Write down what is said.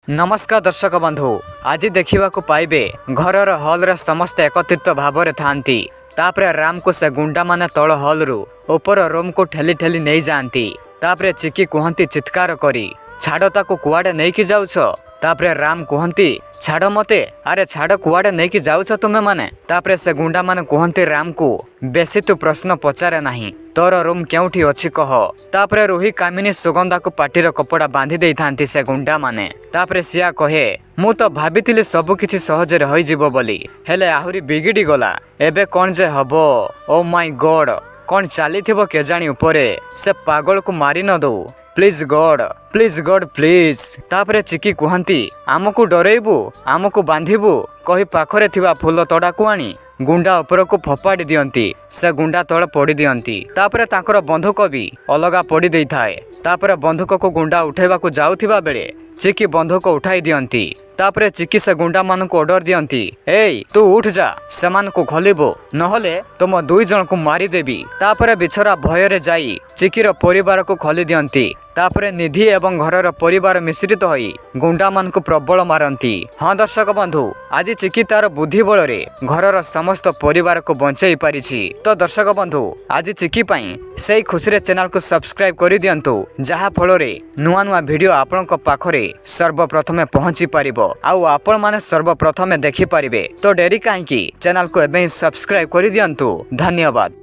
नमस्कार दर्शक बंधु, आज देखा पाइबे घरर हल समस्त एकत्रित भाव थांती। तापरे राम को से गुंडा माने तल हल रु ऊपर रूम को ठेली ठेली नहीं जाती। तापरे चिकी कहती चित्कार करी, छाड़ ताको कुआडे नहीं कि जाउछ। तापरे राम कहती छाड़ मते, अरे छाड़ कुआडे नहीं कि जाउछ तुमे माने। तापरे से गुंडा माने कहती राम को, बेसी तू प्रश्न पचारे नहीं, तोर रूम केउठी अछि कह। तापरे रोही कामिनी सुगंधा को पाटीर कपड़ा बांधी देई थांती से गुंडा माने। तापरे सिया कहे, मु तो भाबितिली सब किछि सहज रे होई जिवो बोली, हेले आहुरी बिगिड़ी गला। एबे कोन जे हबो, ओ माय गॉड, कोन चलीथिबो केजाणी उपरे, से पागल को मारी न दो, please God, please God please. तापरे चिकी कहती आमको डरेबू, आमको बांधिबू कही पाखरे थिबा फूल तड़ाकू आनी गुंडा ऊपर को फोपाड़ी दियंती। से गुंडा तल पड़ी दियंती। तापरे तांकर बंधुक भी अलगा पड़ी देई थाए। तापरे बंधुक को गुंडा उठेबा को जाउथिबा बेले चिकी बंधुक उठाई दियंती। तापरे चिकी से गुंडा मान को ऑर्डर दियंती, एई तू उठ जा, सेमान को खोलिबो, नहले तुम दुई जन को मारी देबी। तापरे बिछरा भयरे जाई चिकीर परिवार को खोली दियंती। तापरे निधि एवं घरर परिवार मिश्रित होई गुंडा मान को प्रबल मारंती। हाँ दर्शक बंधु, आज चिकी तार बुद्धि बल रे घरर समस्त परिवार को बंचाई पारिछि। तो दर्शक बंधु, आज चिकी पाई सेई खुशी रे चैनल को सब्सक्राइब करि दियंतु, जहा फल रे नुआ नुआ वीडियो आपनक पाखरे सर्वप्रथमे पहुंची पारिबो आउ आपण माने सर्वप्रथमे देखि पारिबे। तो डेरी काहेकि चैनल को एबे सब्सक्राइब करि दियंतु। धन्यवाद।